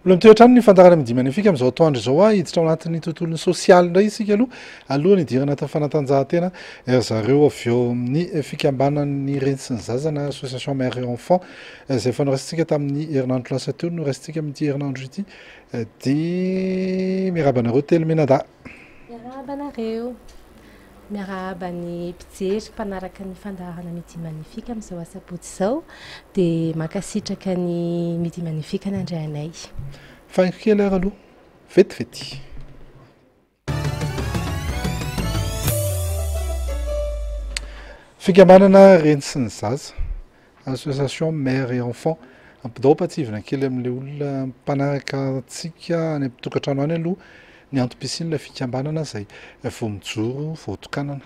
Mitoetrano ny fandarana amin'ny magnifique amin'izao atoandro izao hiditra ao anatin'ny tontolon'ny sosialy indray isika aloha nidirana tao fanatanjahantena zareo avy eo amin'ny fikambanan'ny reny sy ny zaza na association mère et enfant izay fanaraisitsika tamin'ny herinandro lasa teo no raisitsika amin'ity herinandro ity dia miarabanareo Telomenada. Miarabanareo. Miaraba ny mpijery mpanaraka ny fandaharana Midi Magnifique amin'izao asabotsy izao dia mankasitraka ny Midi Magnifique nandray anay. Fagniko kely ary aloha vetivety. Fikambanana reny sy ny zaza association mère et enfant ampidaopatsivina kely amin'ilay olona mpanaraka antsika any am-tokantrano any aloha ny antom-pisiany ilay fikambanana izay vao mijoro vao tokanana.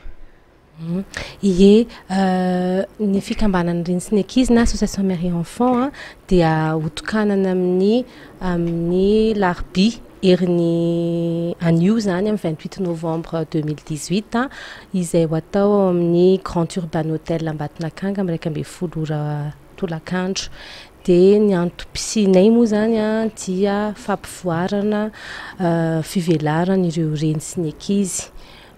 Ie ny fikambanana reny sy ny ankizy na association mère et enfant dia hotokanana amin'ny larbi herin'ny anio zany amin'ny 28 novembre 2018 izay ho atao amin'ny Grand Urban Hotel Ambatonakanga amin'ny 1:30 ora tolakandro. Dia ny antom-pisinay moa zany dia fampivoarana fivelarana ireo reny sy ny ankizy.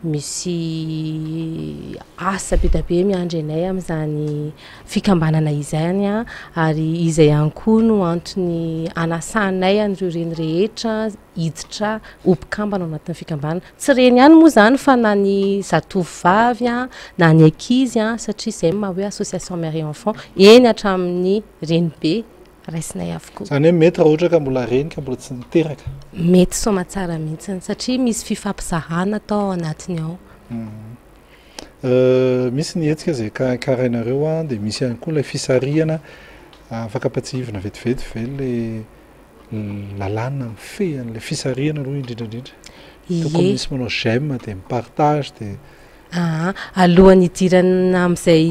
Misy asa be da be miandry anay amin'izany fikambanana izany ary izay ihany koa no antony anasanay an'ireo reny rehetra hiditra ho mpikambana ao anatin'ny fikambanana. Tsy reny ihany moa zany fa na ny zatovovavy na ny ankizy satria izay maha hoe association mère et enfant eny hatramin'ny reny be raisinay avokoa. Zany hoe mety raha ohatra ka mbola reny ka mbola tsy niteraka. Mety soma tsara mihitsy satria misy fifampizahana atao anatiny ao. Misy ny hetsika izay karainareo dia misy ihany koa ilay fisarihana afaka ampatsihivina vetivety ve ilay lalàna mifehy an'ilay fisarihana aloha indrindrandrindra. Tokony misy manao j'aime dia mipartage dia alohan'ny idirana amin'izay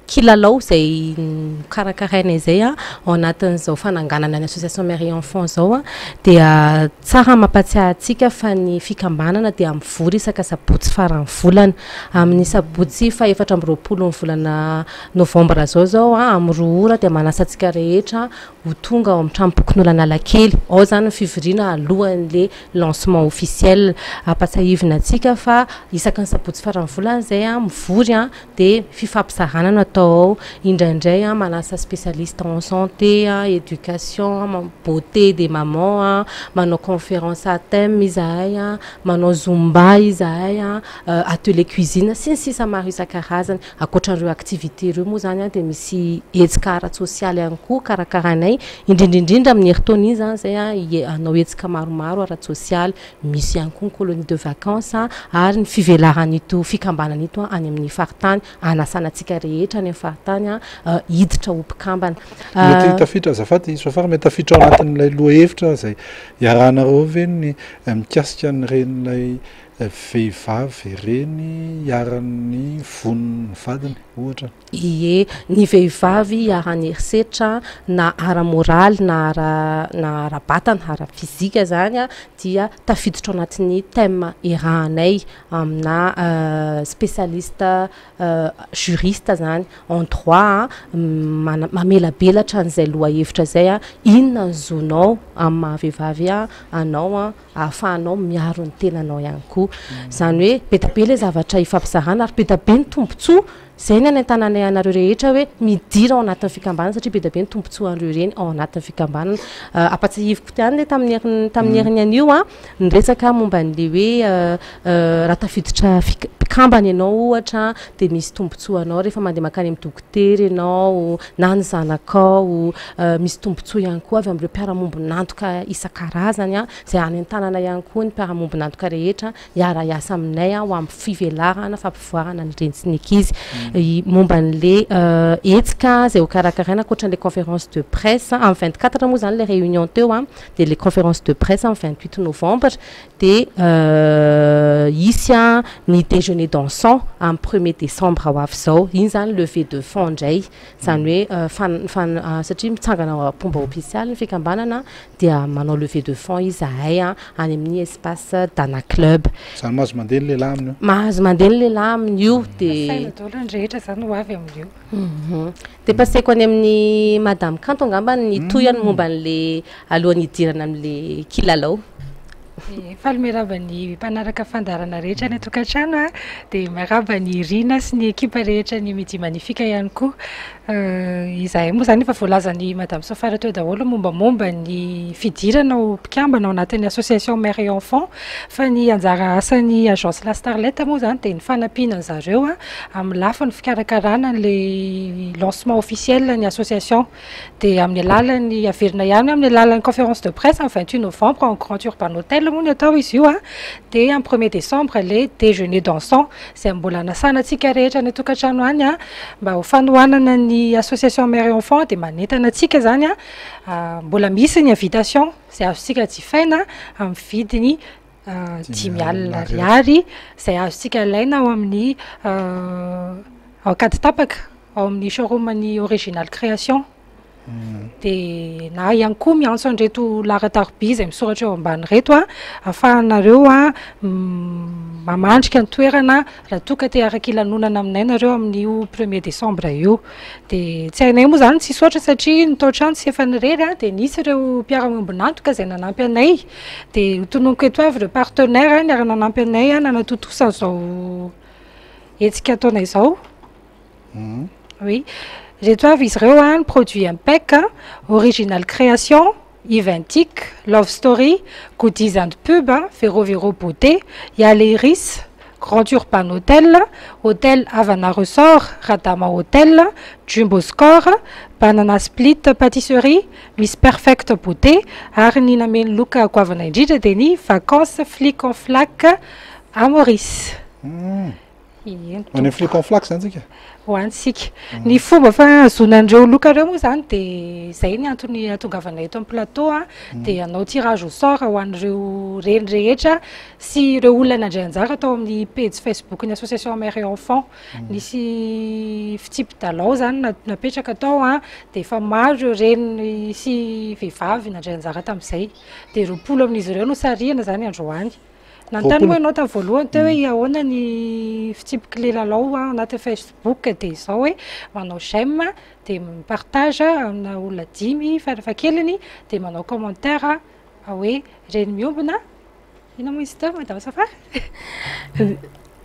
kilalao izay karakaraina izay ao anatin'izao fananganana ny association mère et enfant zao dia tsara mampatsiahy antsika fa ny fikambanana dia mivory isaka sabotsy faran'ny volana amin'ny sabotsy 24 ny volana novambra zao amin'ny 2 ora dia manasa antsika rehetra ho tonga ao amin'ny tranombok'olona Analakely ao zany fivoriana alohan'ilay lancement officiel ampatsahivina antsika fa isaka ny sabotsy faran'ny volana izay mivory dia fifampizahana no atao ao indraindray manasa spécialiste en santé éducation beauté des mamans manao conférence à thème izahay manao zumba izahay atelier cuisine sy ny sisa maro isan-karazany ankoatran'ireo activité ireo moa zany dia misy hetsika ara-tsosialy ihany koa karakaranay indrindraindrindra amin'ny heritaona zany izay anao hetsika maromaro ara-tsosialy misy ihany koa ny colonie de vacances ary ny fivelaranyito fikambanana ito any amin'ny faritany anasana antsika rehetra any amin'ny faritany hiditra ho mpikambana. Mety tafiditra azafady sofara mety tafiditra ao anatin'ilay lohevitra izay iarahanareo ve ny mikasika ny ren'ilay vehivavy reny iaran'ny von'ny vadiny ohatra. Ie ny vehivavy iarany herisetra na ara-moraly na ara-batana ara-fizika zany dia tafiditra ao anatin'ny thème irahanay amina spécialiste juriste zany en droit mamelabelatra an'izay lohahevitra zay inona ny zonao amin'ny mahavehivavy anao ahafahanao miaro ny tenanao ihany koa. Zany hoe be da be ilay zavatra ifampizahana ary be da be ny tombontsoa zay ny anentananay anareo rehetra hoe midira ao anatin'ny fikambanana satria be da be ny tombontsoa an'ireo reny ao anatin'ny fikambanana. Ampatsahiviko ihany tamin'ny heriny anio niresaka momba n'ilay hoe raha tafiditra mpikambana ianao ohatra dia misy tombontsoa anao rehefa mandeha makany amin'ny dokotera ianao na ny zanakao misy tombontsoa ihany koa avy amin'ireo mpiara-mombonantoka isan-karazany izay anentanana ihany koa ny mpiara-mombonantoka rehetra hiara-iasa aminay ho amin'ny fivelarana fampivoarana ny reny sy ny ankizy momba n'ilay hetsika izay ho karakaraina ankoatran'ilay conférence de presse amin'ny 24 moa zany ilay réunion teo dia les conférences de presse amin'ny 28 novembre dia isy ny déjeuner dansant amin'ny 1er décembre ho avy izao iny zany levée de fonds indray zany hoe satria mitsangana pomba official ny fikambanana dia manao levée de fonds izahay any amin'ny espace Dana Club. Zany mahazo mandeha ny lehilahy amin'io. Mahazo mandeha ny lehilahy amin'io dia rehetra zany ho avy amin'io dia paseko any amin'ny madame Kanto angamba ny toyany momba an'le alohan'ny hidirana amin'le kilalao faly miaraba ny mpanaraka fandarana rehetra ny tokantrano a dia miaraba ny rina sy ny ekipa rehetra ny midi magnifika ihany koa izahay moa zany efa voalazany madame Sofara teo daholo mombamomba ny fidirana ho mpikambana ao anatin'ny association mère et enfant fa ny anjara asan'ny agence la Starlette moa zany dia ny fanampiana zareo a amin'ny lafa ny fikarakarana le lancement officiel ny association dia amin'ny alalan'ny averina ihany amin'ny alalan'ny conférence de presse en 28 novembre en Grand Urban Hotel moa ny atao izy io a dia en 1er décembre le déjeuner dansant izay mbola anasanantsika rehetra ny tokantrano any a mba ho fanohanana ny association mère et enfant dia manentana antsika zany a mbola misy ny invitation izay azontsika jifaina amin'ny vidiny 10,000 ariary izay azontsika ilaina ao amin'ny ao Kady Tapaka ao amin'ny showroom-ny original création dia na ihany koa miantso an'ireto larataroby izay misoratra eo ambany reto a ahafahanareo a mamandrika ny toerana raha toka te araka ilanonana aminay nareo amin'io 1er décembre io dia tsy hainay moa zany tsy soatra satria ny taotrano tsy efa nirery a dia nisy ireo mpiara-miombonantoka izay nanampy anay dia hotononoko eto avy ireo partenaire niara nanampy anay a nanatotosa zao hetsika ataonay izao oui reto avy izy ireo a ny produit impec original création Iventic, Love Story, Goodies and Pub, Vero Vero Beauté, Yale Iris, Grand Urban Hotel, Hôtel Havana Resort, Radama Hotel, Jumbo Score, Banana Split Pâtisserie, Miss Perfect Beauté, ary ny nameny loka goavana indrindra dia ny vacances flic en flac à Maurice. Manao flic en flac zany tsika hoantsika ny fomba fa azonandreo loka reo moa zany dia izay ny antony atongavanay eto amin'ny plateau a dia anao tirage au sort ho an'ireo reny rehetra sy ireo olona nandray anjara atao amin'ny page Facebook ny association mère et enfant nisy fitsipy-dalao zany napetraka atao a dia efa maro ireo reny sy vehivavy nandray anjara tamin'izay dia 20 amin'izy ireo no sarihana zany androany nantany moa ianao tamin'ny voalohany teo hoe ahoana ny fitsipika lalao anaty Facebook dia izao hoe manao j'aime dia mipartage amina olona 10 farafahakeliny dia manao commentaire hoe reny miombona ina moa izy teo madame Safara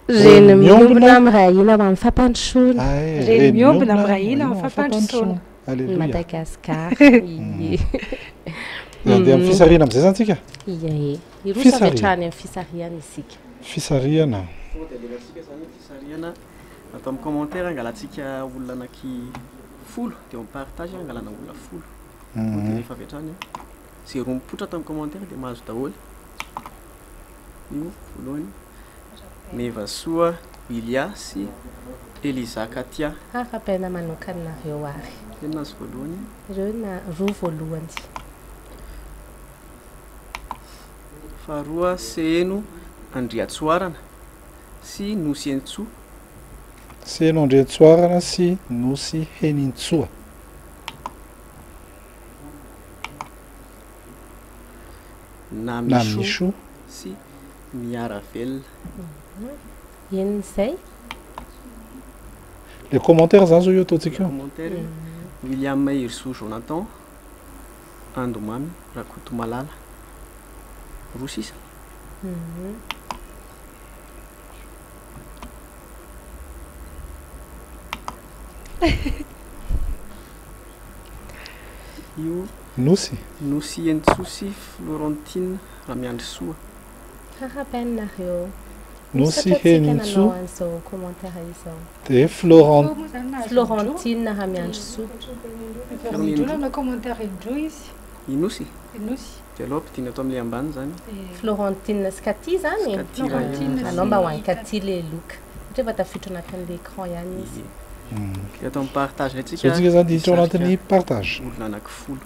reny miombona mirahina amin'ny fampandrosoana reny miombona mirahina amin'ny fampandrosoana Madagasikara dia amin'ny fisarihana amin'izay zany tsika ie irosavetrany amin'ny fisarihana isika fisarihana fisarihana atao amin'ny commentaire angalatsika olona anaky 10 dia mipartage angalana olona 10 dia rehefa avetrany zay roa mipotra atao amin'ny commentaire dia mahazo daholo io voalohany Mevasoa Wilia sy Elisa Katia harapaina manokanareo ary tena azy voalohany ireo na roa voalohany faharoa Seno Andriatsoarana sy Nosy Entso Seno Andriatsoarana sy Nosy Henintsoa Namisho sy Miaravel eny izay le commentaire zany zao io ataontsika commentaire William Mairso Jonathan Andomamy Rakoto Malala roa sisa io Nosy Entso sy Florentine Ramiandry Soa harapainareo Nosy Henintso an'izao commentaire izao dia Florentine Ramiandry Soa indrona na commentaire indro izy Inosy Inosy dia aloha ampidiana atao amin'ilay ambany zany Florentine sy Katy zany anao mba ho any Katy le loka satria efa tafiditra anatin'le écran ihany izy dia atao amin'ny partage so tsika zany diditra ao anatin'ny partage olona anaky 10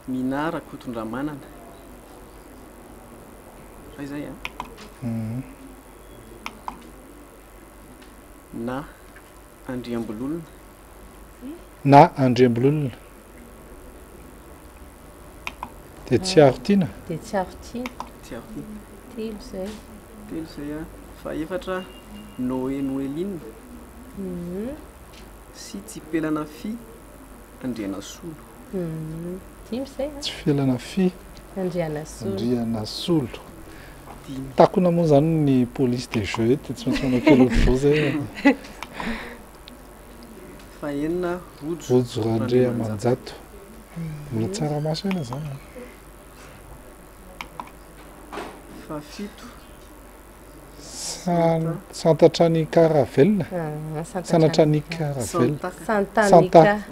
Mina Rakotondramanana fa izay na Andriambololona na Andriambololona dia Tsiarotina dia Tsiarotina telo zay. Telo zay a. Fa efatra Noé Noéline. Sy Tsipelana Fy Andriana Solo. Dimy zay. Tsy felana Fy Andriana Solo. Andriana Solo. Takona moa zany ny police de jeu tsy maintsy manao kely ohatro zay. Fa enina Rojo Randrea Manjato. Mbola tsaramaso ena zany. Fa fito Santatrany Caravelle. Sanatrany Caravelle. Santanika.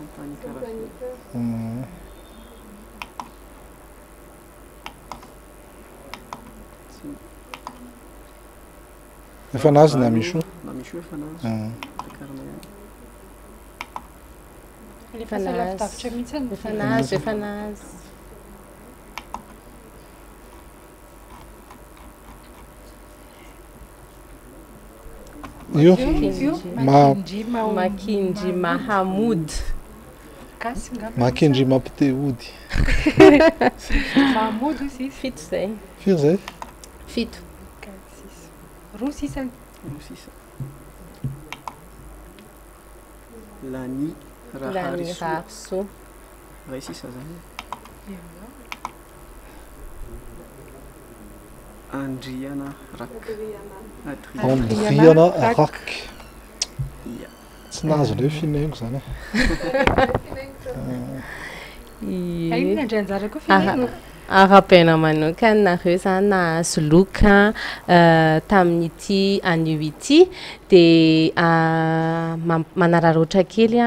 Efa nazy na misy na misy efa nazy. Efa nalavitavitra mihitsy. Efa nazy, efa nazy. Io Makindry Mahamoud. Gasy ngamba. Makindry Mampiteody. Mahamoud aussi. Fito zay. Firy zay? Fito. Roa sisa. Lani Raharso. Ray sisa zany. Andriana Rak. Andriana Rak. Tsy nahazo le finaingo zany. Ainy andrianjara koa finaingo. Arapaina manokana zany nahazo loka tamin'ity anio ity dia manararoatra kely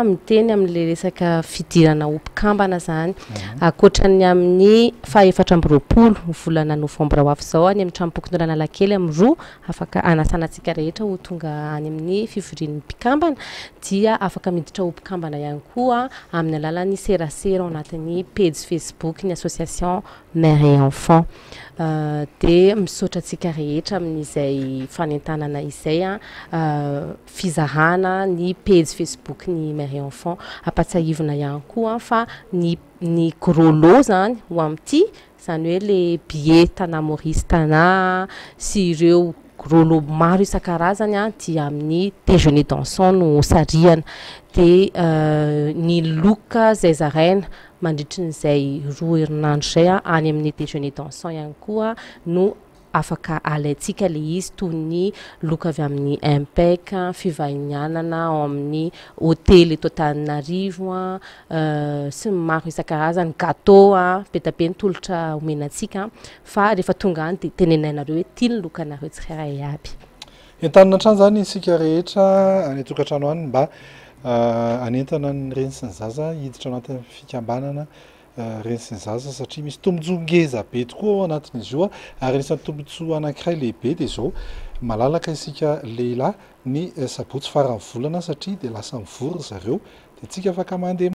miteny amin'ilay resaka fidirana ompikambana zany akoatrany amin'ny fahaefatra amby roapolo volana novambra ho avy izao any amin'ny tranom-pokondrona Analakely amin'ny 2 afaka anasanantsika rehetra ho tonga any amin'ny fivorian'ny mpikambana dia afaka miditra ompikambana ihany koa amin'ny alalan'ny serasera ao anatin'ny page Facebook ny association Mère et Enfant. Dia misaotra antsika rehetra amin'izay fanentanana izay fizahana ny page Facebook ny Mère et Enfant apatsahivina ihany koa fa ny grolo zany ho amin'ity zany hoe le billet tana Maurice Tana sy ireo grolo maro isan-karazany dia amin'ny déjeuner dansant no sariana dia ny loka zay zaraina mandritry n'izay 2 herinandro zay any amin'ny déjeuner dansant ihany koa no afaka alaitsika le izy toy ny loka avy amin'ny Impec fivahinianana ao amin'ny hôtely eto Antananarivo sy maro isan-karazany gâteau be da be ny tolotra omenantsika fa rehefa tonga any dia tenenainareo hoe ty ny lokanareo tsirairay aby. Entanina hatrany zany isika rehetra any tokantrano any mba anentana ny reny sy ny zaza hiditra anatin'ny fikambanana reny sy ny zaza satria misy tombotsoa ngeza be tokoa ao anatin'izy io ary anisan'ny tombotsoa anankiray lehibe dia izao malalaka isika lehilahy ny sabotsy faran'ny volana satria dia lasa mivory zareo dia tsika afaka mandeha